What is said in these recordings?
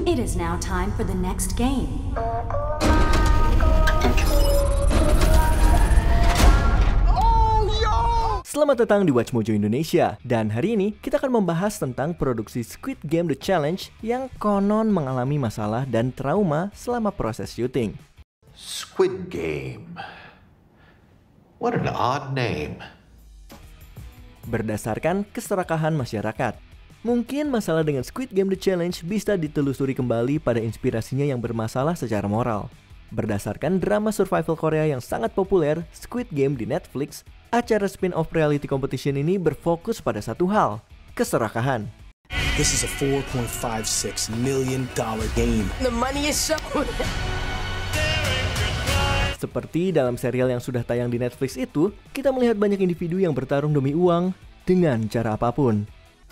It is now time for the next game. Selamat datang di Watch Mojo Indonesia, dan hari ini kita akan membahas tentang produksi Squid Game The Challenge yang konon mengalami masalah dan trauma selama proses syuting. Squid Game. What an odd name. Berdasarkan keserakahan masyarakat, mungkin masalah dengan Squid Game The Challenge bisa ditelusuri kembali pada inspirasinya yang bermasalah secara moral. Berdasarkan drama survival Korea yang sangat populer, Squid Game di Netflix, acara spin-off reality competition ini berfokus pada satu hal, keserakahan. This is a $4.56 million game. The money is so... Seperti dalam serial yang sudah tayang di Netflix itu, kita melihat banyak individu yang bertarung demi uang dengan cara apapun.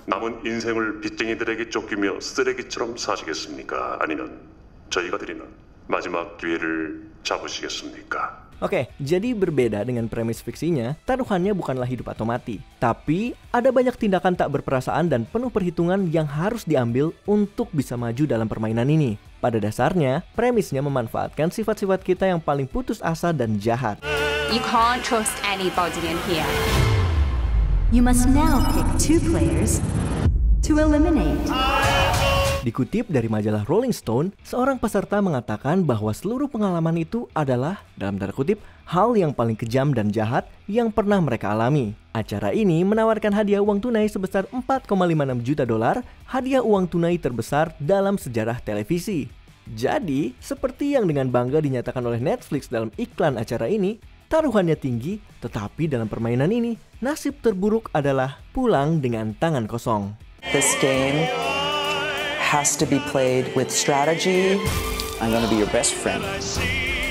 남은 인생을 빚쟁이들에게 쫓기며 쓰레기처럼 사시겠습니까? 아니면 저희가 드리는 마지막 기회를 잡으시겠습니까? Oke, jadi berbeda dengan premis fiksinya, taruhannya bukanlah hidup atau mati. Tapi, ada banyak tindakan tak berperasaan dan penuh perhitungan yang harus diambil untuk bisa maju dalam permainan ini. Pada dasarnya, premisnya memanfaatkan sifat-sifat kita yang paling putus asa dan jahat. You can't trust anybody in here. You must now pick 2 players to eliminate. Dikutip dari majalah Rolling Stone, seorang peserta mengatakan bahwa seluruh pengalaman itu adalah, dalam tanda kutip, hal yang paling kejam dan jahat yang pernah mereka alami. Acara ini menawarkan hadiah uang tunai sebesar $4,56 juta, hadiah uang tunai terbesar dalam sejarah televisi. Jadi, seperti yang dengan bangga dinyatakan oleh Netflix dalam iklan acara ini, taruhannya tinggi, tetapi dalam permainan ini, nasib terburuk adalah pulang dengan tangan kosong. This game has to be played with strategy. I'm gonna be your best friend,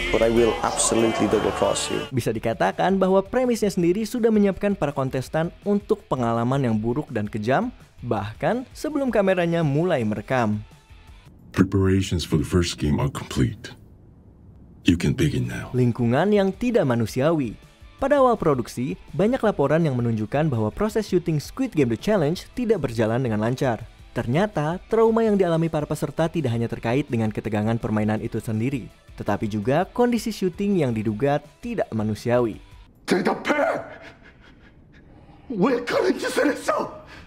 but I will absolutely double cross you. Bisa dikatakan bahwa premisnya sendiri sudah menyiapkan para kontestan untuk pengalaman yang buruk dan kejam, bahkan sebelum kameranya mulai merekam. Preparations for the first game are complete. You can begin now. Lingkungan yang tidak manusiawi. Pada awal produksi, banyak laporan yang menunjukkan bahwa proses syuting Squid Game The Challenge tidak berjalan dengan lancar. Ternyata, trauma yang dialami para peserta tidak hanya terkait dengan ketegangan permainan itu sendiri, tetapi juga kondisi syuting yang diduga tidak manusiawi.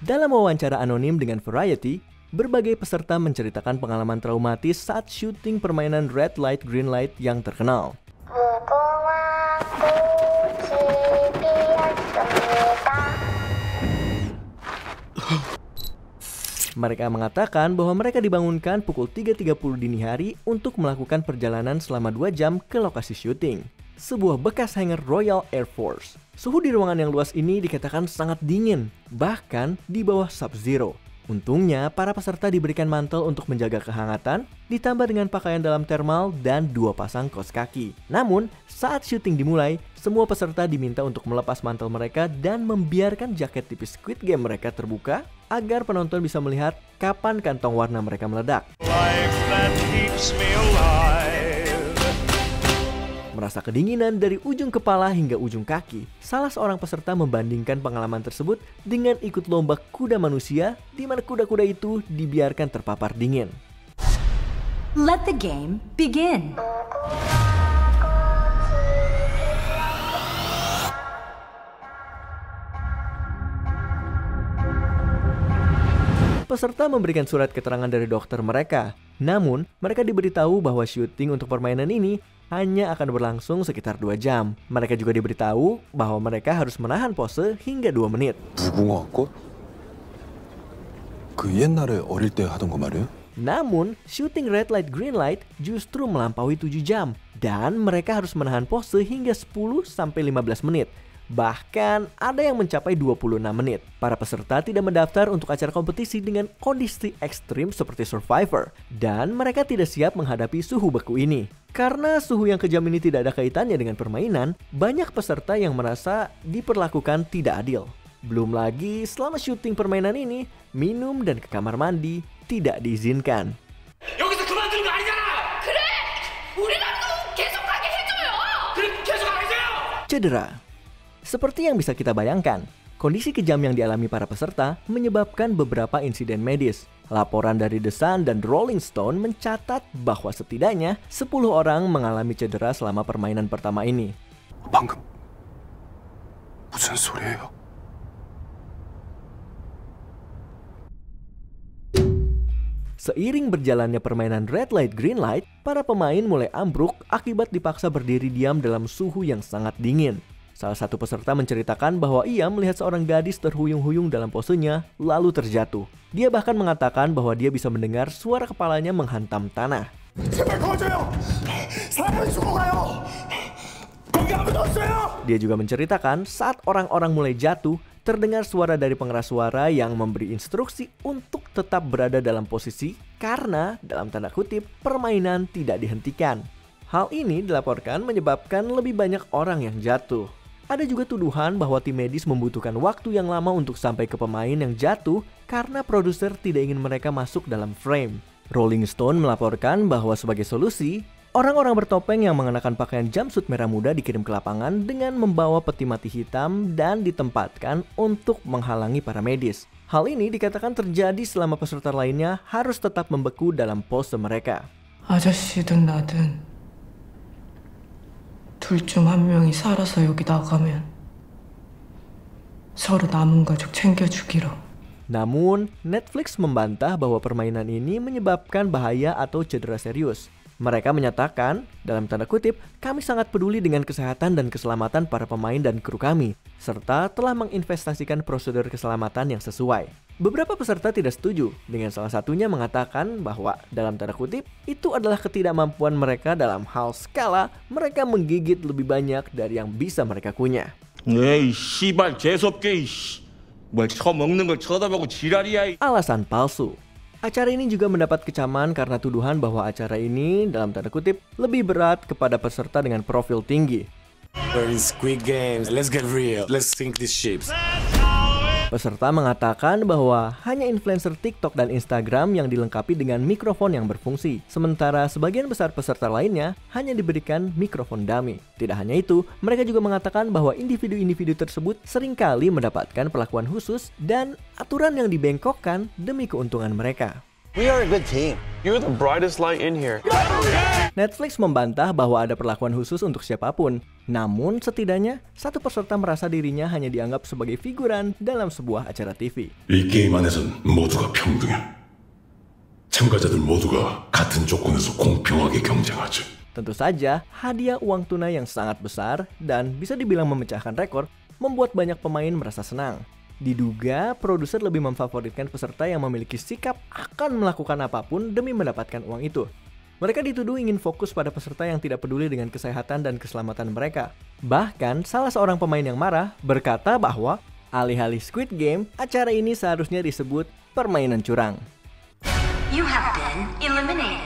Dalam wawancara anonim dengan Variety, berbagai peserta menceritakan pengalaman traumatis saat syuting permainan Red Light Green Light yang terkenal. Mereka mengatakan bahwa mereka dibangunkan pukul 3.30 dini hari untuk melakukan perjalanan selama 2 jam ke lokasi syuting, sebuah bekas hangar Royal Air Force. Suhu di ruangan yang luas ini dikatakan sangat dingin, bahkan di bawah sub-zero. Untungnya, para peserta diberikan mantel untuk menjaga kehangatan, ditambah dengan pakaian dalam thermal dan 2 pasang kaos kaki. Namun, saat syuting dimulai, semua peserta diminta untuk melepas mantel mereka dan membiarkan jaket tipis Squid Game mereka terbuka agar penonton bisa melihat kapan kantong warna mereka meledak. Merasa kedinginan dari ujung kepala hingga ujung kaki, salah seorang peserta membandingkan pengalaman tersebut dengan ikut lomba kuda manusia di mana kuda-kuda itu dibiarkan terpapar dingin. Let the game begin. Peserta memberikan surat keterangan dari dokter mereka. Namun, mereka diberitahu bahwa syuting untuk permainan ini hanya akan berlangsung sekitar 2 jam. Mereka juga diberitahu bahwa mereka harus menahan pose hingga 2 menit. Namun, syuting Red Light Green Light justru melampaui 7 jam. Dan mereka harus menahan pose hingga 10-15 menit. Bahkan ada yang mencapai 26 menit. Para peserta tidak mendaftar untuk acara kompetisi dengan kondisi ekstrim seperti Survivor. Dan mereka tidak siap menghadapi suhu beku ini. Karena suhu yang kejam ini tidak ada kaitannya dengan permainan, banyak peserta yang merasa diperlakukan tidak adil. Belum lagi selama syuting permainan ini, minum dan ke kamar mandi tidak diizinkan. Cedera. Seperti yang bisa kita bayangkan, kondisi kejam yang dialami para peserta menyebabkan beberapa insiden medis. Laporan dari The Sun dan Rolling Stone mencatat bahwa setidaknya 10 orang mengalami cedera selama permainan pertama ini. 방금 무슨 소리예요? Seiring berjalannya permainan red light green light, para pemain mulai ambruk akibat dipaksa berdiri diam dalam suhu yang sangat dingin. Salah satu peserta menceritakan bahwa ia melihat seorang gadis terhuyung-huyung dalam posenya lalu terjatuh. Dia bahkan mengatakan bahwa dia bisa mendengar suara kepalanya menghantam tanah. Dia juga menceritakan saat orang-orang mulai jatuh, terdengar suara dari pengeras suara yang memberi instruksi untuk tetap berada dalam posisi karena, dalam tanda kutip, permainan tidak dihentikan. Hal ini dilaporkan menyebabkan lebih banyak orang yang jatuh. Ada juga tuduhan bahwa tim medis membutuhkan waktu yang lama untuk sampai ke pemain yang jatuh karena produser tidak ingin mereka masuk dalam frame. Rolling Stone melaporkan bahwa sebagai solusi, orang-orang bertopeng yang mengenakan pakaian jumpsuit merah muda dikirim ke lapangan dengan membawa peti mati hitam dan ditempatkan untuk menghalangi para medis. Hal ini dikatakan terjadi selama peserta lainnya harus tetap membeku dalam pose mereka. 아저씨든 나든 둘 중 한 명이 살아서 여기 나가면 서로 남은 가족 챙겨주기로. Namun, Netflix membantah bahwa permainan ini menyebabkan bahaya atau cedera serius. Mereka menyatakan, dalam tanda kutip, kami sangat peduli dengan kesehatan dan keselamatan para pemain dan kru kami, serta telah menginvestasikan prosedur keselamatan yang sesuai. Beberapa peserta tidak setuju, dengan salah satunya mengatakan bahwa, dalam tanda kutip, itu adalah ketidakmampuan mereka dalam hal skala mereka menggigit lebih banyak dari yang bisa mereka kunyah. 에이 씨발 재수없게 뭘 처먹는 걸 쳐다보고 지랄이야. Alasan palsu. Acara ini juga mendapat kecaman karena tuduhan bahwa acara ini, dalam tanda kutip, lebih berat kepada peserta dengan profil tinggi. We're in Squid Games. Let's get real. Let's sink these ships. Peserta mengatakan bahwa hanya influencer TikTok dan Instagram yang dilengkapi dengan mikrofon yang berfungsi, sementara sebagian besar peserta lainnya hanya diberikan mikrofon dummy. Tidak hanya itu, mereka juga mengatakan bahwa individu-individu tersebut seringkali mendapatkan perlakuan khusus dan aturan yang dibengkokkan demi keuntungan mereka. We are a good team. You're the brightest light in here. Netflix membantah bahwa ada perlakuan khusus untuk siapapun. Namun setidaknya satu peserta merasa dirinya hanya dianggap sebagai figuran dalam sebuah acara TV. 이 게임 안에선 모두가 평등해. 참가자들 모두가 같은 조건에서 공평하게 경쟁하지. Tentu saja, hadiah uang tunai yang sangat besar dan bisa dibilang memecahkan rekor membuat banyak pemain merasa senang. Diduga, produser lebih memfavoritkan peserta yang memiliki sikap akan melakukan apapun demi mendapatkan uang itu. Mereka dituduh ingin fokus pada peserta yang tidak peduli dengan kesehatan dan keselamatan mereka. Bahkan, salah seorang pemain yang marah berkata bahwa alih-alih Squid Game, acara ini seharusnya disebut permainan curang. You have been eliminated.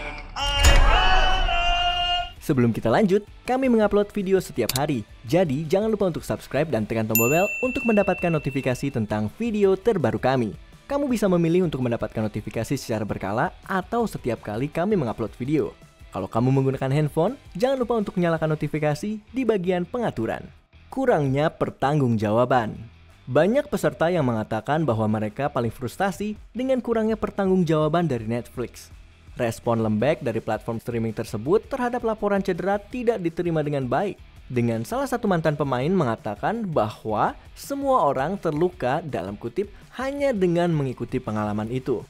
Sebelum kita lanjut, kami mengupload video setiap hari. Jadi, jangan lupa untuk subscribe dan tekan tombol bel untuk mendapatkan notifikasi tentang video terbaru kami. Kamu bisa memilih untuk mendapatkan notifikasi secara berkala atau setiap kali kami mengupload video. Kalau kamu menggunakan handphone, jangan lupa untuk nyalakan notifikasi di bagian pengaturan. Kurangnya pertanggungjawaban. Banyak peserta yang mengatakan bahwa mereka paling frustasi dengan kurangnya pertanggungjawaban dari Netflix. Respon lembek dari platform streaming tersebut terhadap laporan cedera tidak diterima dengan baik. Dengan salah satu mantan pemain mengatakan bahwa semua orang terluka dalam kutip hanya dengan mengikuti pengalaman itu.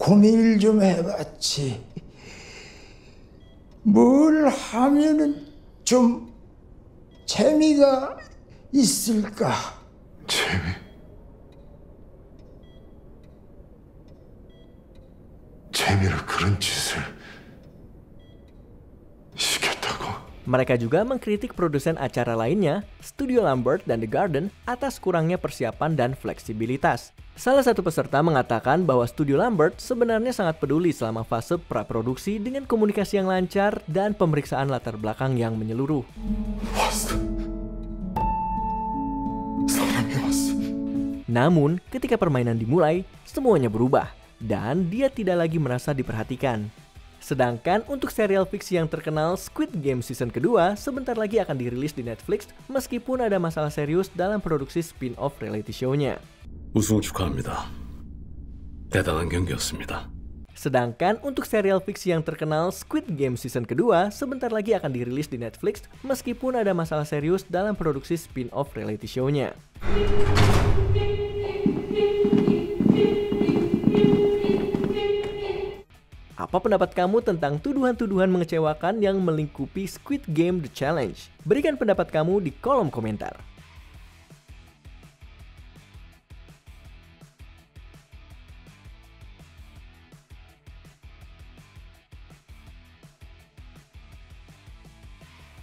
고민을 좀 해봤지. 뭘 하면은 좀 재미가 있을까? 재미로 그런 짓을 시켰다고? Mereka juga mengkritik produsen acara lainnya, Studio Lambert dan The Garden, atas kurangnya persiapan dan fleksibilitas. Salah satu peserta mengatakan bahwa Studio Lambert sebenarnya sangat peduli selama fase praproduksi dengan komunikasi yang lancar dan pemeriksaan latar belakang yang menyeluruh. Namun, ketika permainan dimulai, semuanya berubah. Dan dia tidak lagi merasa diperhatikan. Sedangkan untuk serial fiksi yang terkenal Squid Game season kedua sebentar lagi akan dirilis di Netflix meskipun ada masalah serius dalam produksi spin-off reality show-nya. 우승 축하합니다. 대단한 경기였습니다. Sedangkan untuk serial fiksi yang terkenal, Squid Game season kedua sebentar lagi akan dirilis di Netflix meskipun ada masalah serius dalam produksi spin-off reality show-nya. Apa pendapat kamu tentang tuduhan-tuduhan mengecewakan yang melingkupi Squid Game The Challenge? Berikan pendapat kamu di kolom komentar.